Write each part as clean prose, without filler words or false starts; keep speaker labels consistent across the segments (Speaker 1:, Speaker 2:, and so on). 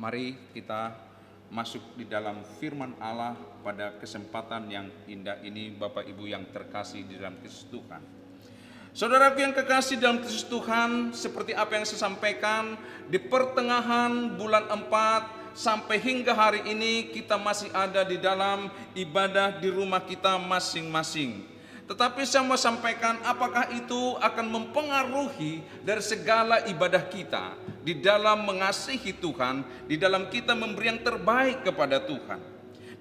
Speaker 1: Mari kita masuk di dalam firman Allah pada kesempatan yang indah ini, Bapak Ibu yang terkasih di dalam Kristus Tuhan. Saudaraku yang kekasih dalam Kristus Tuhan, seperti apa yang saya sampaikan, di pertengahan bulan 4 sampai hingga hari ini kita masih ada di dalam ibadah di rumah kita masing-masing. Tetapi saya mau sampaikan, apakah itu akan mempengaruhi dari segala ibadah kita di dalam mengasihi Tuhan, di dalam kita memberi yang terbaik kepada Tuhan.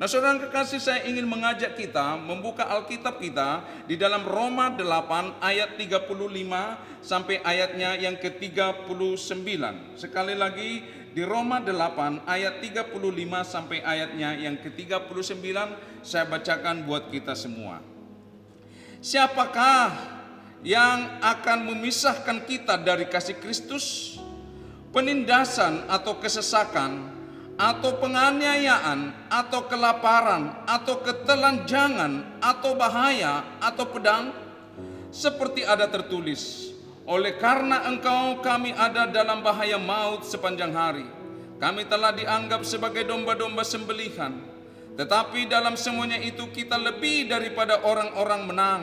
Speaker 1: Nah, saudara kekasih, saya ingin mengajak kita membuka Alkitab kita di dalam Roma 8 ayat 35 sampai ayatnya yang ke-39. Sekali lagi di Roma 8 ayat 35 sampai ayatnya yang ke-39 saya bacakan buat kita semua. Siapakah yang akan memisahkan kita dari kasih Kristus? Penindasan atau kesesakan, atau penganiayaan, atau kelaparan, atau ketelanjangan, atau bahaya, atau pedang? Seperti ada tertulis, oleh karena engkau kami ada dalam bahaya maut sepanjang hari. Kami telah dianggap sebagai domba-domba sembelihan. Tetapi dalam semuanya itu kita lebih daripada orang-orang menang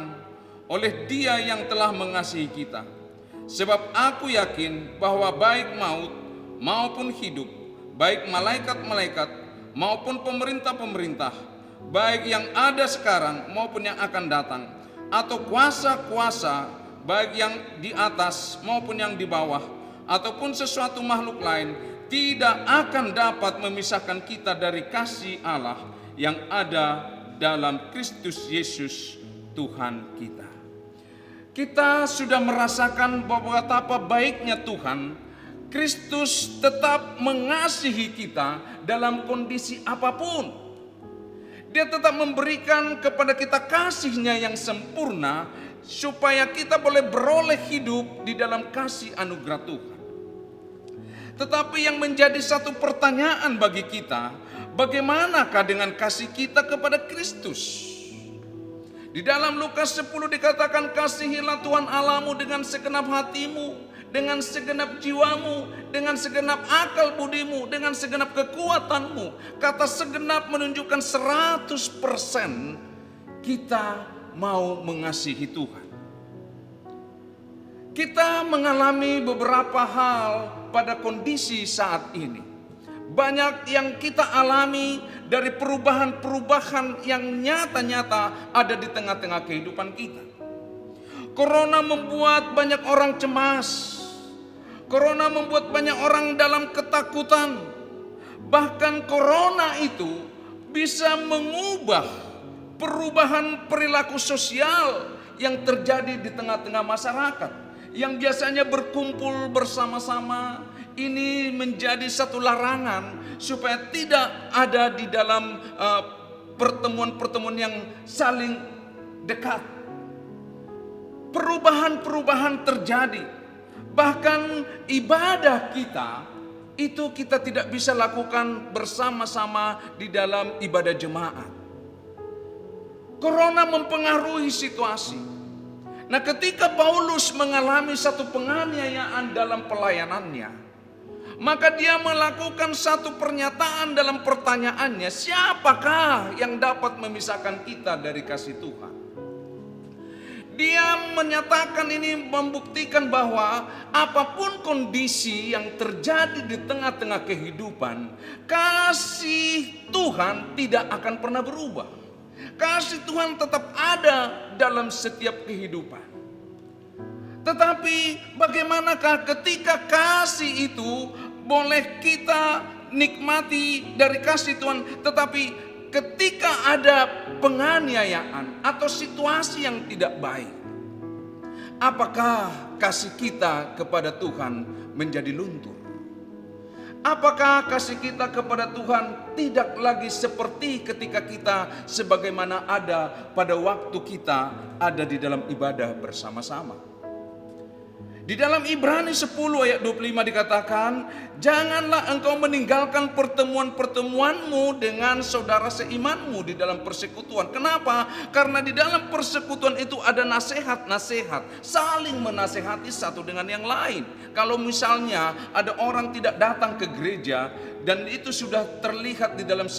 Speaker 1: oleh Dia yang telah mengasihi kita. Sebab aku yakin bahwa baik maut maupun hidup, baik malaikat-malaikat maupun pemerintah-pemerintah, baik yang ada sekarang maupun yang akan datang, atau kuasa-kuasa, baik yang di atas maupun yang di bawah, ataupun sesuatu makhluk lain, tidak akan dapat memisahkan kita dari kasih Allah yang ada dalam Kristus Yesus Tuhan kita. Kita sudah merasakan bahwa betapa baiknya Tuhan. Kristus tetap mengasihi kita dalam kondisi apapun. Dia tetap memberikan kepada kita kasih-Nya yang sempurna supaya kita boleh beroleh hidup di dalam kasih anugerah Tuhan. Tetapi yang menjadi satu pertanyaan bagi kita, bagaimanakah dengan kasih kita kepada Kristus? Di dalam Lukas 10 dikatakan, kasihilah Tuhan Allahmu dengan segenap hatimu, dengan segenap jiwamu, dengan segenap akal budimu, dengan segenap kekuatanmu. Kata segenap menunjukkan 100% kita mau mengasihi Tuhan. Kita mengalami beberapa hal pada kondisi saat ini. Banyak yang kita alami dari perubahan-perubahan yang nyata-nyata ada di tengah-tengah kehidupan kita. Corona membuat banyak orang cemas. Corona membuat banyak orang dalam ketakutan. Bahkan corona itu bisa mengubah perubahan perilaku sosial yang terjadi di tengah-tengah masyarakat. Yang biasanya berkumpul bersama-sama, ini menjadi satu larangan supaya tidak ada di dalam pertemuan-pertemuan yang saling dekat. Perubahan-perubahan terjadi. Bahkan ibadah kita itu kita tidak bisa lakukan bersama-sama di dalam ibadah jemaat. Corona mempengaruhi situasi. Nah, ketika Paulus mengalami satu penganiayaan dalam pelayanannya, maka dia melakukan satu pernyataan dalam pertanyaannya, siapakah yang dapat memisahkan kita dari kasih Tuhan? Dia menyatakan ini, membuktikan bahwa apapun kondisi yang terjadi di tengah-tengah kehidupan, kasih Tuhan tidak akan pernah berubah. Kasih Tuhan tetap ada dalam setiap kehidupan. Tetapi bagaimanakah ketika kasih itu boleh kita nikmati dari kasih Tuhan, tetapi ketika ada penganiayaan atau situasi yang tidak baik, apakah kasih kita kepada Tuhan menjadi luntur? Apakah kasih kita kepada Tuhan tidak lagi seperti ketika kita sebagaimana ada pada waktu kita ada di dalam ibadah bersama-sama? Di dalam Ibrani 10 ayat 25 dikatakan, janganlah engkau meninggalkan pertemuan-pertemuanmu dengan saudara seimanmu di dalam persekutuan. Kenapa? Karena di dalam persekutuan itu ada nasihat-nasihat, saling menasehati satu dengan yang lain. Kalau misalnya ada orang tidak datang ke gereja dan itu sudah terlihat di dalam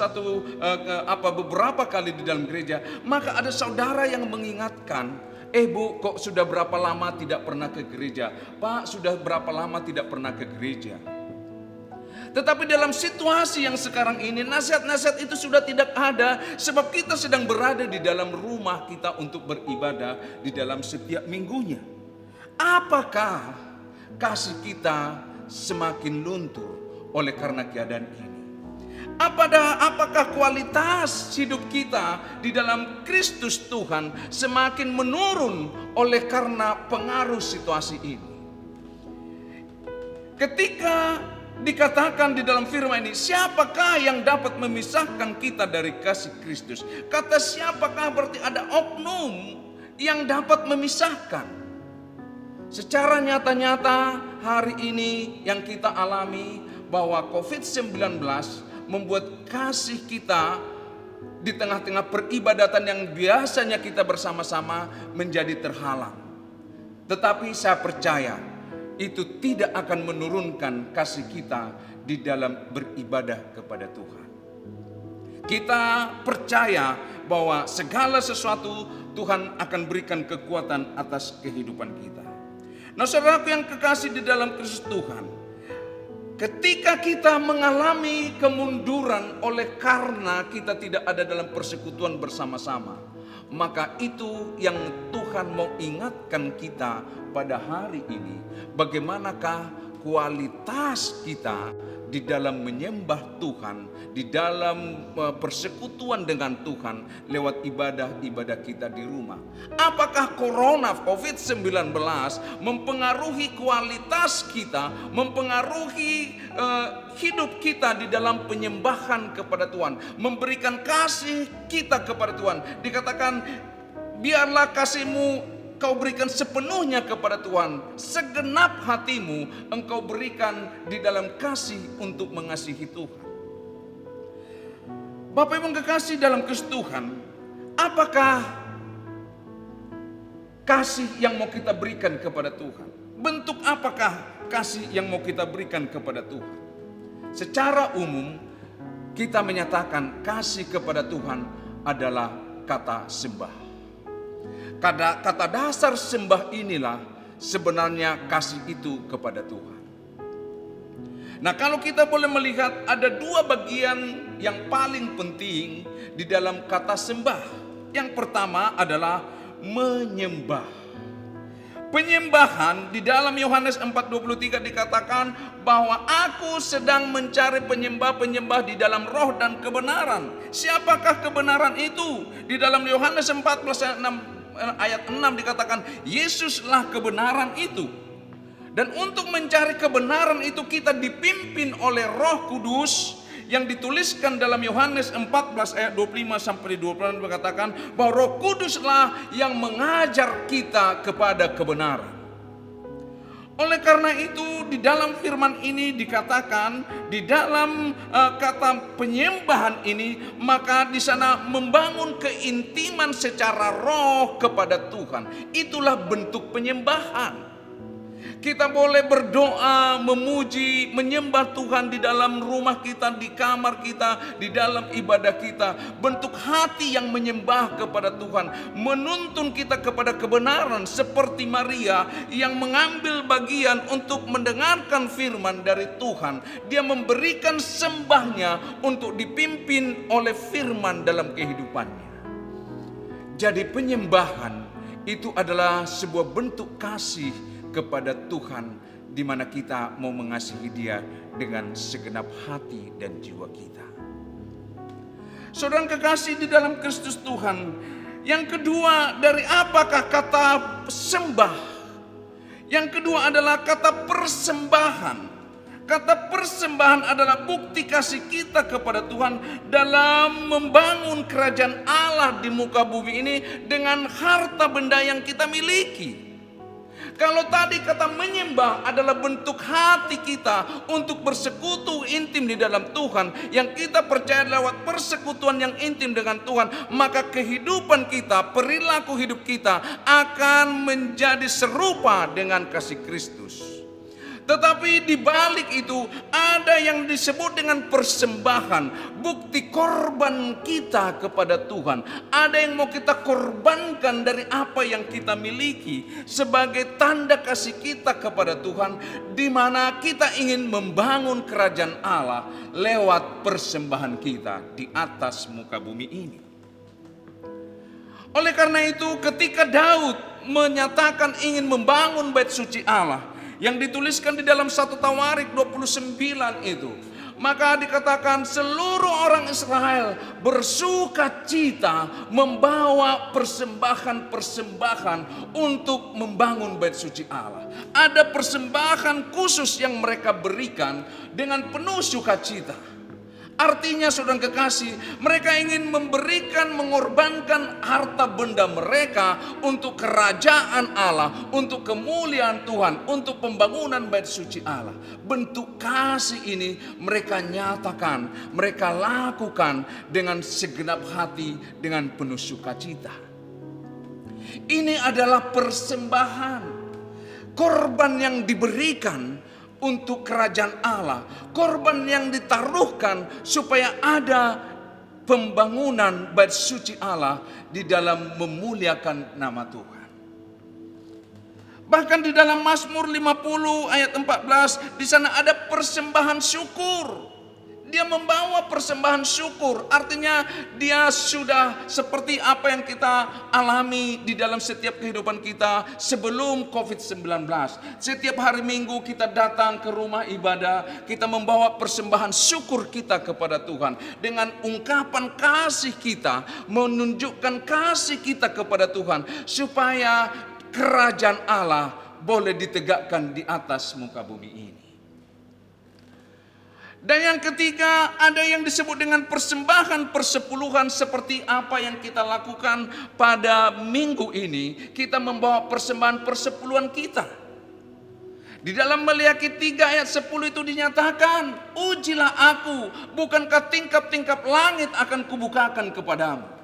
Speaker 1: beberapa kali di dalam gereja, maka ada saudara yang mengingatkan, Bu, kok sudah berapa lama tidak pernah ke gereja? Pak, sudah berapa lama tidak pernah ke gereja? Tetapi dalam situasi yang sekarang ini, nasihat-nasihat itu sudah tidak ada. Sebab kita sedang berada di dalam rumah kita untuk beribadah di dalam setiap minggunya. Apakah kasih kita semakin luntur oleh karena keadaan ini? Apakah kualitas hidup kita di dalam Kristus Tuhan semakin menurun oleh karena pengaruh situasi ini? Ketika dikatakan di dalam firman ini, siapakah yang dapat memisahkan kita dari kasih Kristus? Kata siapakah berarti ada oknum yang dapat memisahkan. Secara nyata-nyata hari ini yang kita alami bahwa COVID-19 membuat kasih kita di tengah-tengah peribadatan yang biasanya kita bersama-sama menjadi terhalang. Tetapi saya percaya itu tidak akan menurunkan kasih kita di dalam beribadah kepada Tuhan. Kita percaya bahwa segala sesuatu Tuhan akan berikan kekuatan atas kehidupan kita. Nah, saudaraku yang kekasih di dalam Kristus Tuhan, ketika kita mengalami kemunduran oleh karena kita tidak ada dalam persekutuan bersama-sama, maka itu yang Tuhan mau ingatkan kita pada hari ini. Bagaimanakah kualitas kita di dalam menyembah Tuhan, di dalam persekutuan dengan Tuhan lewat ibadah-ibadah kita di rumah. Apakah COVID-19 mempengaruhi kualitas kita, mempengaruhi hidup kita di dalam penyembahan kepada Tuhan, memberikan kasih kita kepada Tuhan. Dikatakan, biarlah kasihmu kau berikan sepenuhnya kepada Tuhan, segenap hatimu engkau berikan di dalam kasih untuk mengasihi Tuhan. Bapak Ibu kekasih dalam Kristus Tuhan, apakah kasih yang mau kita berikan kepada Tuhan? Bentuk apakah kasih yang mau kita berikan kepada Tuhan? Secara umum kita menyatakan kasih kepada Tuhan adalah kata sembah. Kata dasar sembah inilah sebenarnya kasih itu kepada Tuhan. Nah, kalau kita boleh melihat ada dua bagian yang paling penting di dalam kata sembah. Yang pertama adalah menyembah. Penyembahan di dalam Yohanes 4:23 dikatakan bahwa aku sedang mencari penyembah-penyembah di dalam roh dan kebenaran. Siapakah kebenaran itu? Di dalam Yohanes 14 ayat 6 dikatakan Yesuslah kebenaran itu. Dan untuk mencari kebenaran itu kita dipimpin oleh Roh Kudus yang dituliskan dalam Yohanes 14 ayat 25 sampai 26 mengatakan bahwa Roh Kuduslah yang mengajar kita kepada kebenaran. Oleh karena itu di dalam firman ini dikatakan di dalam kata penyembahan ini, maka di sana membangun keintiman secara roh kepada Tuhan. Itulah bentuk penyembahan. Kita boleh berdoa, memuji, menyembah Tuhan di dalam rumah kita, di kamar kita, di dalam ibadah kita. Bentuk hati yang menyembah kepada Tuhan, menuntun kita kepada kebenaran seperti Maria yang mengambil bagian untuk mendengarkan firman dari Tuhan. Dia memberikan sembahnya untuk dipimpin oleh firman dalam kehidupannya. Jadi penyembahan itu adalah sebuah bentuk kasih kepada Tuhan, di mana kita mau mengasihi Dia dengan segenap hati dan jiwa kita. Saudara kekasih di dalam Kristus Tuhan, yang kedua dari apakah kata sembah? Yang kedua adalah kata persembahan. Kata persembahan adalah bukti kasih kita kepada Tuhan dalam membangun kerajaan Allah di muka bumi ini dengan harta benda yang kita miliki. Kalau tadi kata menyembah adalah bentuk hati kita untuk bersekutu intim di dalam Tuhan, yang kita percaya lewat persekutuan yang intim dengan Tuhan, maka kehidupan kita, perilaku hidup kita akan menjadi serupa dengan kasih Kristus. Tetapi di balik itu ada yang disebut dengan persembahan, bukti korban kita kepada Tuhan. Ada yang mau kita korbankan dari apa yang kita miliki sebagai tanda kasih kita kepada Tuhan, di mana kita ingin membangun kerajaan Allah lewat persembahan kita di atas muka bumi ini. Oleh karena itu, ketika Daud menyatakan ingin membangun bait suci Allah yang dituliskan di dalam 1 Tawarik 29 itu, maka dikatakan seluruh orang Israel bersuka cita membawa persembahan-persembahan untuk membangun bait suci Allah. Ada persembahan khusus yang mereka berikan dengan penuh sukacita. Artinya saudara kekasih, mereka ingin memberikan, mengorbankan harta benda mereka untuk kerajaan Allah, untuk kemuliaan Tuhan, untuk pembangunan bait suci Allah. Bentuk kasih ini mereka nyatakan, mereka lakukan dengan segenap hati, dengan penuh sukacita. Ini adalah persembahan, korban yang diberikan untuk kerajaan Allah, korban yang ditaruhkan supaya ada pembangunan bait suci Allah di dalam memuliakan nama Tuhan. Bahkan di dalam Mazmur 50 ayat 14, di sana ada persembahan syukur. Dia membawa persembahan syukur, artinya dia sudah seperti apa yang kita alami di dalam setiap kehidupan kita sebelum COVID-19. Setiap hari Minggu kita datang ke rumah ibadah, kita membawa persembahan syukur kita kepada Tuhan. Dengan ungkapan kasih kita, menunjukkan kasih kita kepada Tuhan, supaya kerajaan Allah boleh ditegakkan di atas muka bumi ini. Dan yang ketiga, ada yang disebut dengan persembahan persepuluhan, seperti apa yang kita lakukan pada minggu ini. Kita membawa persembahan persepuluhan kita. Di dalam Maliaki 3 ayat 10 itu dinyatakan, ujilah aku, bukankah tingkap-tingkap langit akan kubukakan kepadamu.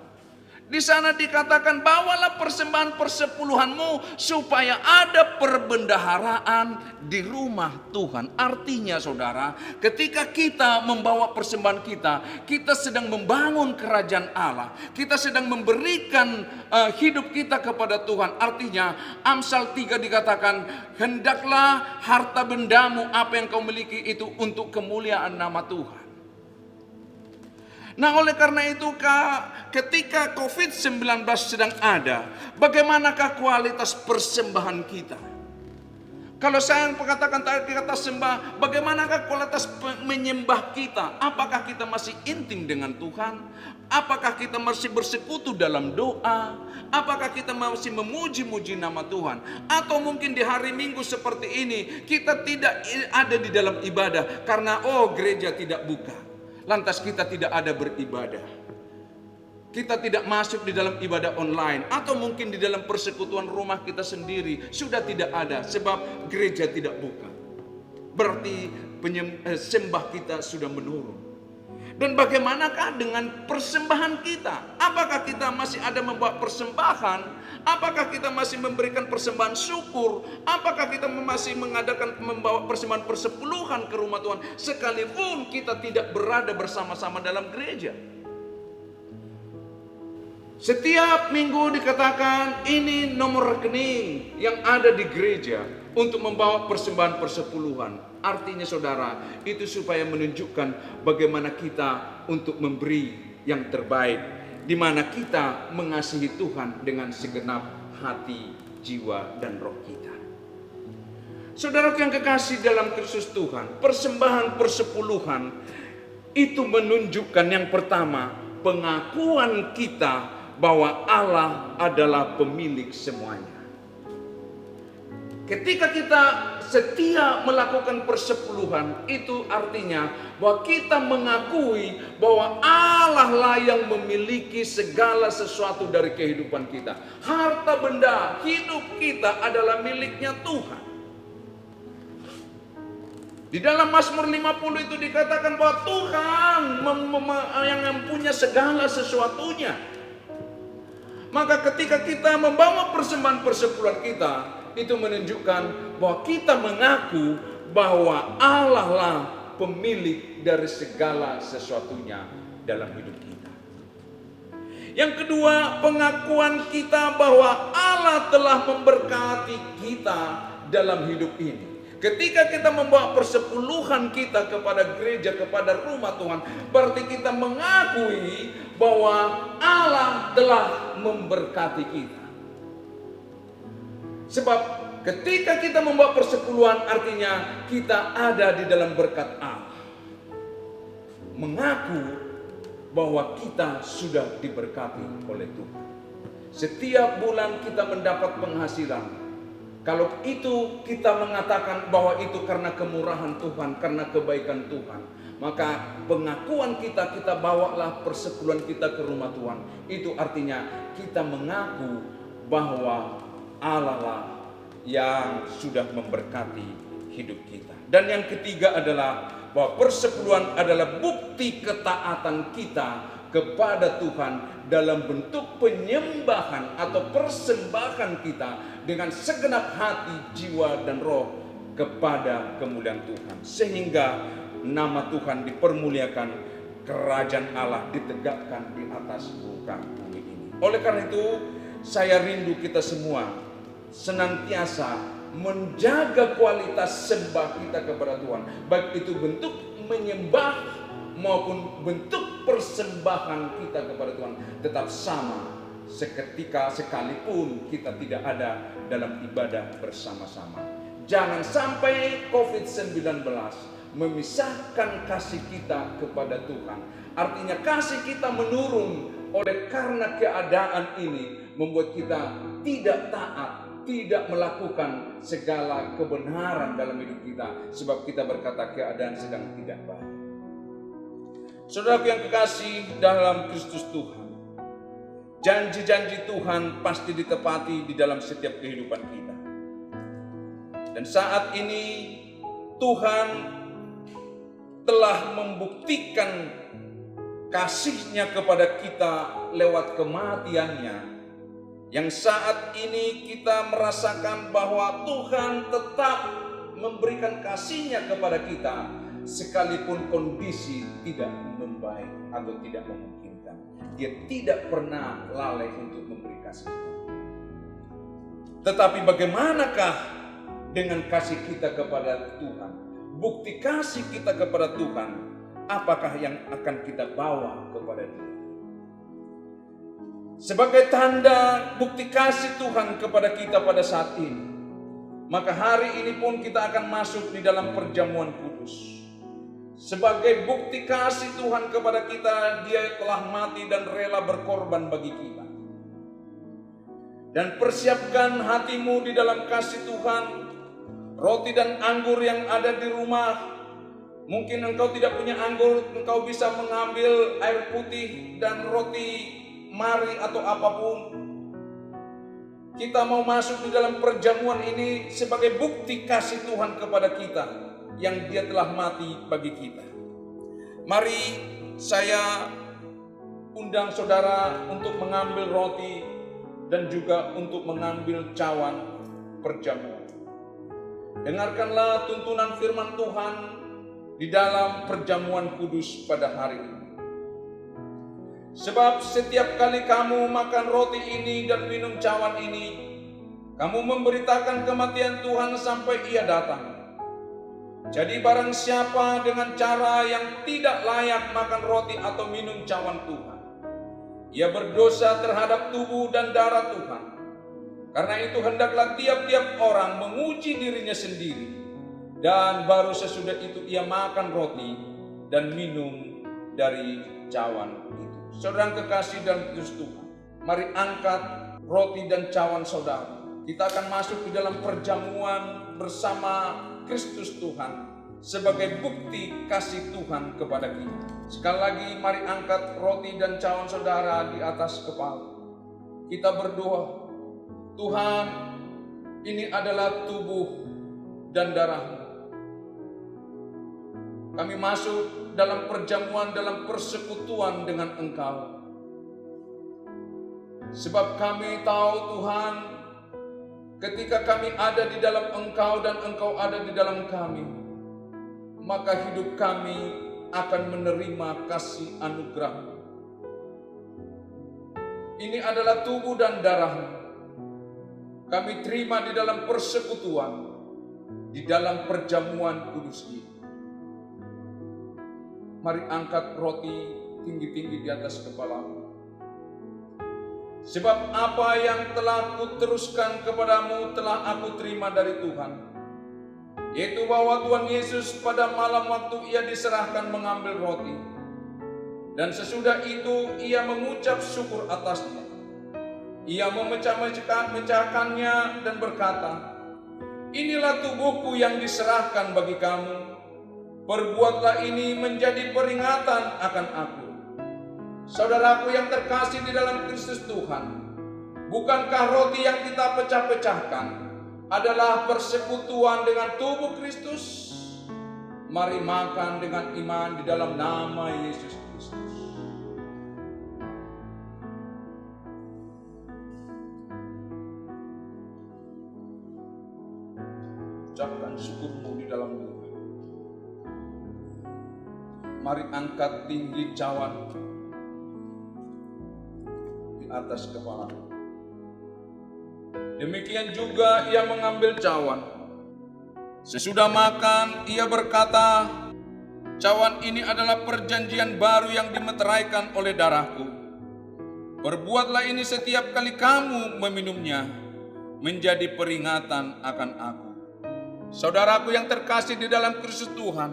Speaker 1: Di sana dikatakan, bawalah persembahan persepuluhanmu supaya ada perbendaharaan di rumah Tuhan. Artinya saudara, ketika kita membawa persembahan kita, kita sedang membangun kerajaan Allah. Kita sedang memberikan hidup kita kepada Tuhan. Artinya Amsal 3 dikatakan, hendaklah harta bendamu, apa yang kau miliki itu untuk kemuliaan nama Tuhan. Nah, oleh karena itu ketika COVID-19 sedang ada, bagaimanakah kualitas persembahan kita? Kalau saya mengatakan kata sembah, bagaimanakah kualitas menyembah kita? Apakah kita masih intim dengan Tuhan? Apakah kita masih bersekutu dalam doa? Apakah kita masih memuji-muji nama Tuhan? Atau mungkin di hari Minggu seperti ini kita tidak ada di dalam ibadah karena gereja tidak buka. Lantas kita tidak ada beribadah. Kita tidak masuk di dalam ibadah online. Atau mungkin di dalam persekutuan rumah kita sendiri sudah tidak ada sebab gereja tidak buka. Berarti sembah kita sudah menurun. Dan bagaimanakah dengan persembahan kita? Apakah kita masih ada membawa persembahan? Apakah kita masih memberikan persembahan syukur? Apakah kita masih membawa persembahan persepuluhan ke rumah Tuhan, sekalipun kita tidak berada bersama-sama dalam gereja? Setiap minggu dikatakan ini nomor rekening yang ada di gereja untuk membawa persembahan persepuluhan. Artinya saudara, itu supaya menunjukkan bagaimana kita untuk memberi yang terbaik, di mana kita mengasihi Tuhan dengan segenap hati, jiwa, dan roh kita. Saudara yang kekasih dalam Kristus Tuhan, persembahan persepuluhan itu menunjukkan yang pertama, pengakuan kita bahwa Allah adalah pemilik semuanya. Ketika kita setia melakukan persepuluhan, itu artinya bahwa kita mengakui bahwa Allah lah yang memiliki segala sesuatu dari kehidupan kita. Harta benda hidup kita adalah miliknya Tuhan. Di dalam Mazmur 50 itu dikatakan bahwa Tuhan yang mempunyai segala sesuatunya. Maka ketika kita membawa persembahan persepuluhan kita, itu menunjukkan bahwa kita mengaku bahwa Allah lah pemilik dari segala sesuatunya dalam hidup kita. Yang kedua, pengakuan kita bahwa Allah telah memberkati kita dalam hidup ini. Ketika kita membawa persepuluhan kita kepada gereja, kepada rumah Tuhan, berarti kita mengakui bahwa Allah telah memberkati kita. Sebab ketika kita membawa persepuluhan, artinya kita ada di dalam berkat Allah. Mengaku bahwa kita sudah diberkati oleh Tuhan. Setiap bulan kita mendapat penghasilan. Kalau itu kita mengatakan bahwa itu karena kemurahan Tuhan, karena kebaikan Tuhan, maka pengakuan kita bawalah persepuluhan kita ke rumah Tuhan. Itu artinya kita mengaku bahwa Allah lah yang sudah memberkati hidup kita. Dan yang ketiga adalah bahwa persepuluhan adalah bukti ketaatan kita kepada Tuhan dalam bentuk penyembahan atau persembahan kita dengan segenap hati, jiwa, dan roh kepada kemuliaan Tuhan. Sehingga nama Tuhan dipermuliakan, kerajaan Allah ditegakkan di atas muka bumi ini. Oleh karena itu, saya rindu kita semua senantiasa menjaga kualitas sembah kita kepada Tuhan, baik itu bentuk menyembah maupun bentuk persembahan kita kepada Tuhan tetap sama seketika sekalipun kita tidak ada dalam ibadah bersama-sama. Jangan sampai COVID-19 memisahkan kasih kita kepada Tuhan. Artinya kasih kita menurun oleh karena keadaan ini membuat kita tidak taat, tidak melakukan segala kebenaran dalam hidup kita, sebab kita berkata keadaan sedang tidak baik. Saudaraku yang kekasih dalam Kristus Tuhan, janji-janji Tuhan pasti ditepati di dalam setiap kehidupan kita. Dan saat ini Tuhan telah membuktikan kasih-Nya kepada kita lewat kematian-Nya, yang saat ini kita merasakan bahwa Tuhan tetap memberikan kasih-Nya kepada kita sekalipun kondisi tidak membaik atau tidak memungkinkan. Dia tidak pernah lalai untuk memberi kasih. Tetapi bagaimanakah dengan kasih kita kepada Tuhan? Bukti kasih kita kepada Tuhan, apakah yang akan kita bawa kepada Dia? Sebagai tanda bukti kasih Tuhan kepada kita pada saat ini, maka hari ini pun kita akan masuk di dalam perjamuan kudus. Sebagai bukti kasih Tuhan kepada kita, Dia telah mati dan rela berkorban bagi kita. Dan persiapkan hatimu di dalam kasih Tuhan. Roti dan anggur yang ada di rumah, mungkin engkau tidak punya anggur, engkau bisa mengambil air putih dan roti mari atau apapun. Kita mau masuk di dalam perjamuan ini sebagai bukti kasih Tuhan kepada kita, yang Dia telah mati bagi kita. Mari saya undang saudara untuk mengambil roti dan juga untuk mengambil cawan perjamuan. Dengarkanlah tuntunan firman Tuhan di dalam perjamuan kudus pada hari ini. Sebab setiap kali kamu makan roti ini dan minum cawan ini, kamu memberitakan kematian Tuhan sampai Ia datang. Jadi barang siapa dengan cara yang tidak layak makan roti atau minum cawan Tuhan, ia berdosa terhadap tubuh dan darah Tuhan. Karena itu hendaklah tiap-tiap orang menguji dirinya sendiri, dan baru sesudah itu ia makan roti dan minum dari cawan itu. Saudara kekasih dalam Kristus Tuhan, mari angkat roti dan cawan saudara. kita akan masuk di dalam perjamuan bersama Kristus Tuhan sebagai bukti kasih Tuhan kepada kita. Sekali lagi mari angkat roti dan cawan saudara di atas kepala. Kita berdoa, Tuhan, ini adalah tubuh dan darah-Mu. Kami masuk dalam perjamuan, dalam persekutuan dengan Engkau. Sebab kami tahu Tuhan, ketika kami ada di dalam Engkau dan Engkau ada di dalam kami, maka hidup kami akan menerima kasih anugerah-Mu. Ini adalah tubuh dan darah-Mu. Kami terima di dalam persekutuan, di dalam perjamuan kudus ini. Mari angkat roti tinggi-tinggi di atas kepala-Mu. Sebab apa yang telah Kuteruskan kepadamu telah Aku terima dari Tuhan, yaitu bahwa Tuhan Yesus pada malam waktu Ia diserahkan mengambil roti, dan sesudah itu Ia mengucap syukur atasnya. Ia memecahkannya dan berkata, "Inilah tubuhku yang diserahkan bagi kamu. Perbuatlah ini menjadi peringatan akan Aku." Saudaraku yang terkasih di dalam Kristus Tuhan, bukankah roti yang kita pecah-pecahkan adalah persekutuan dengan tubuh Kristus? Mari makan dengan iman di dalam nama Yesus Kristus. Ucapkan syukurmu di dalam doa. Mari angkat tinggi cawan di atas kepala. Demikian juga Ia mengambil cawan. Sesudah makan, Ia berkata, "Cawan ini adalah perjanjian baru yang dimeteraikan oleh darah-Ku. Perbuatlah ini setiap kali kamu meminumnya, menjadi peringatan akan Aku." Saudaraku yang terkasih di dalam Kristus Tuhan,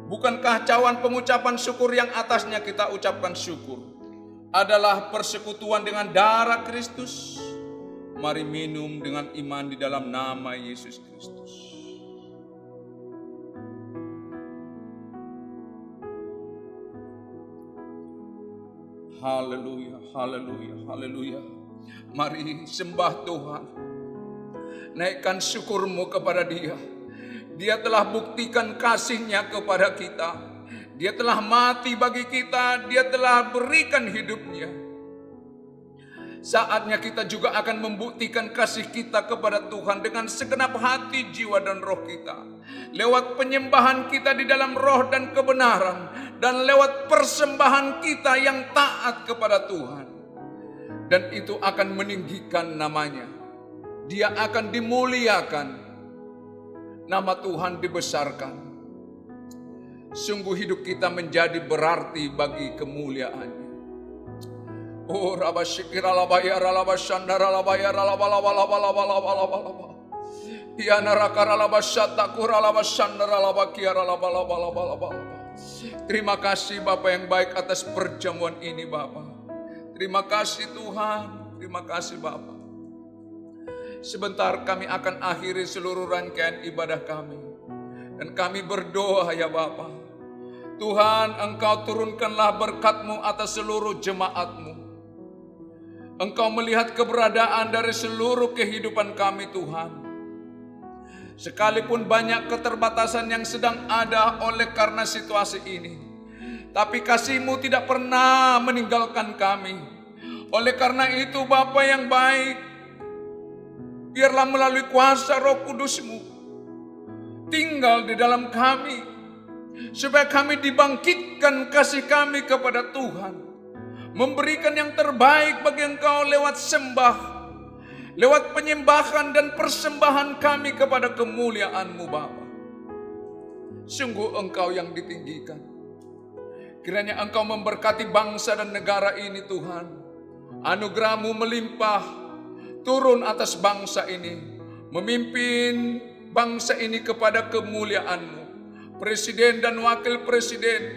Speaker 1: bukankah cawan pengucapan syukur yang atasnya kita ucapkan syukur adalah persekutuan dengan darah Kristus? Mari minum dengan iman di dalam nama Yesus Kristus. Haleluya, haleluya, haleluya. Mari sembah Tuhan. Naikkan syukurmu kepada Dia. Dia telah buktikan kasih-Nya kepada kita. Dia telah mati bagi kita. Dia telah berikan hidup-Nya. Saatnya kita juga akan membuktikan kasih kita kepada Tuhan dengan segenap hati, jiwa, dan roh kita. Lewat penyembahan kita di dalam roh dan kebenaran. Dan lewat persembahan kita yang taat kepada Tuhan. Dan itu akan meninggikan namanya. Dia akan dimuliakan. Nama Tuhan dibesarkan. Sungguh hidup kita menjadi berarti bagi kemuliaan-Nya. Oh rabasyikira labayara labasyandara labayara labalabalabalabalabalabalabalabala. Ya narakara labasyatakura labasyandara labakiara labalabalabalabalabalabala. Terima kasih Bapa yang baik atas perjamuan ini Bapa. Terima kasih Tuhan. Terima kasih Bapa. Sebentar kami akan akhiri seluruh rangkaian ibadah kami. Dan kami berdoa ya Bapa. Tuhan, Engkau turunkanlah berkat-Mu atas seluruh jemaat-Mu. Engkau melihat keberadaan dari seluruh kehidupan kami Tuhan. Sekalipun banyak keterbatasan yang sedang ada oleh karena situasi ini. Tapi kasih-Mu tidak pernah meninggalkan kami. Oleh karena itu Bapa yang baik, biarlah melalui kuasa Roh Kudus-Mu tinggal di dalam kami. Supaya kami dibangkitkan kasih kami kepada Tuhan. Memberikan yang terbaik bagi Engkau lewat sembah, lewat penyembahan dan persembahan kami kepada kemuliaan-Mu Bapa. Sungguh Engkau yang ditinggikan. Kiranya Engkau memberkati bangsa dan negara ini Tuhan. Anugerah-Mu melimpah turun atas bangsa ini. Memimpin bangsa ini kepada kemuliaan-Mu. Presiden dan wakil presiden,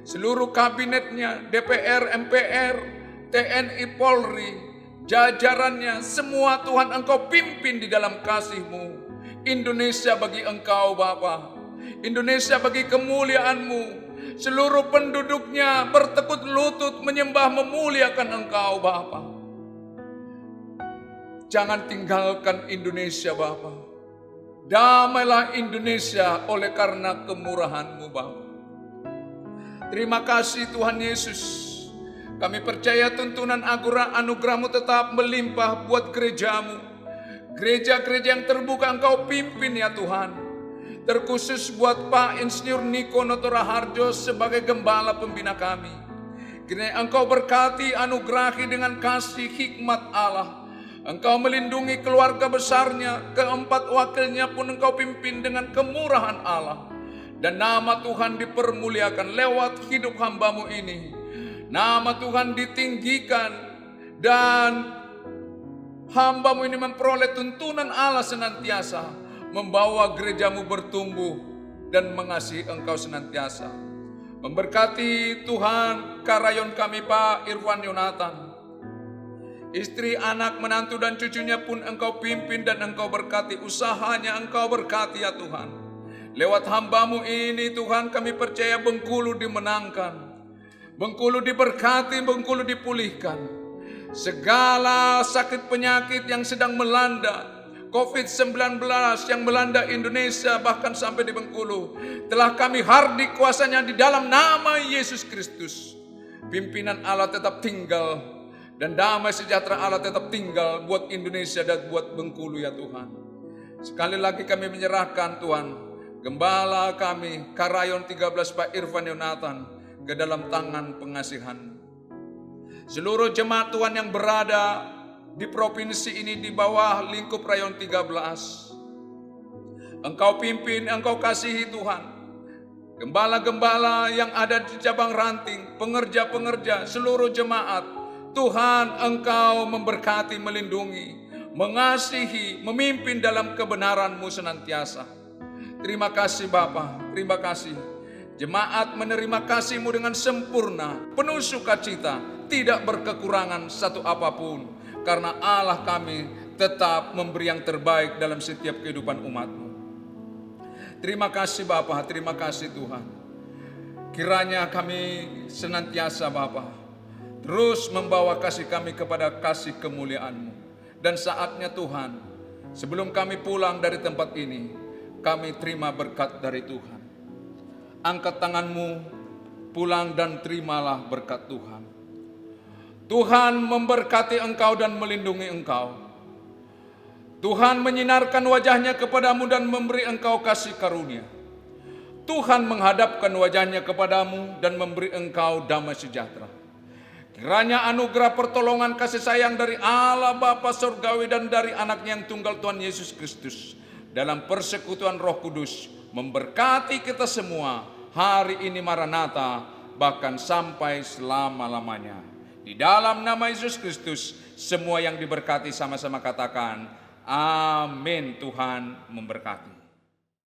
Speaker 1: seluruh kabinetnya, DPR, MPR, TNI, Polri, jajarannya, semua Tuhan Engkau pimpin di dalam kasih-Mu. Indonesia bagi Engkau Bapa, Indonesia bagi kemuliaan-Mu. Seluruh penduduknya bertekuk lutut menyembah memuliakan Engkau Bapa. Jangan tinggalkan Indonesia Bapa. Damailah Indonesia oleh karena kemurahan-Mu Bapa. Terima kasih Tuhan Yesus. Kami percaya tuntunan anugerah-Mu tetap melimpah buat gereja-Mu. Gereja-gereja yang terbuka Engkau pimpin ya Tuhan. Terkhusus buat Pak Insinyur Niko Noto Raharjo sebagai gembala pembina kami. Kiranya Engkau berkati, anugerahi dengan kasih hikmat Allah. Engkau melindungi keluarga besarnya, keempat wakilnya pun Engkau pimpin dengan kemurahan Allah. Dan nama Tuhan dipermuliakan lewat hidup hamba-Mu ini. Nama Tuhan ditinggikan dan hamba-Mu ini memperoleh tuntunan Allah senantiasa. Membawa gereja-Mu bertumbuh dan mengasihi Engkau senantiasa. Memberkati Tuhan karayon kami Pak Irfan Yonatan. Istri, anak, menantu dan cucunya pun Engkau pimpin dan Engkau berkati. Usahanya Engkau berkati ya Tuhan. Lewat hamba-Mu ini Tuhan kami percaya Bengkulu dimenangkan. Bengkulu diberkati, Bengkulu dipulihkan. Segala sakit penyakit yang sedang melanda, COVID-19 yang melanda Indonesia bahkan sampai di Bengkulu, telah kami hardik kuasanya di dalam nama Yesus Kristus. Pimpinan Allah tetap tinggal dan damai sejahtera Allah tetap tinggal buat Indonesia dan buat Bengkulu ya Tuhan. Sekali lagi kami menyerahkan Tuhan Gembala kami, Karayon 13 Pak Irfan Yonatan, ke dalam tangan pengasihan. Seluruh jemaat Tuhan yang berada di provinsi ini di bawah lingkup Rayon 13. Engkau pimpin, Engkau kasihi Tuhan. Gembala-gembala yang ada di cabang ranting, pengerja-pengerja, seluruh jemaat. Tuhan Engkau memberkati, melindungi, mengasihi, memimpin dalam kebenaran-Mu senantiasa. Terima kasih Bapa, terima kasih. Jemaat menerima kasih-Mu dengan sempurna, penuh sukacita, tidak berkekurangan satu apapun. Karena Allah kami tetap memberi yang terbaik dalam setiap kehidupan umat-Mu. Terima kasih Bapa, terima kasih Tuhan. Kiranya kami senantiasa Bapa, terus membawa kasih kami kepada kasih kemuliaan-Mu. Dan saatnya Tuhan, sebelum kami pulang dari tempat ini, kami terima berkat dari Tuhan. Angkat tangan-Mu, pulang dan terimalah berkat Tuhan. Tuhan memberkati engkau dan melindungi engkau. Tuhan menyinarkan wajahnya kepadamu dan memberi engkau kasih karunia. Tuhan menghadapkan wajahnya kepadamu dan memberi engkau damai sejahtera. Kiranya anugerah pertolongan kasih sayang dari Allah Bapa Surgawi dan dari anaknya yang tunggal Tuhan Yesus Kristus dalam persekutuan Roh Kudus memberkati kita semua hari ini Maranatha bahkan sampai selama-lamanya. Di dalam nama Yesus Kristus semua yang diberkati sama-sama katakan amin. Tuhan memberkati.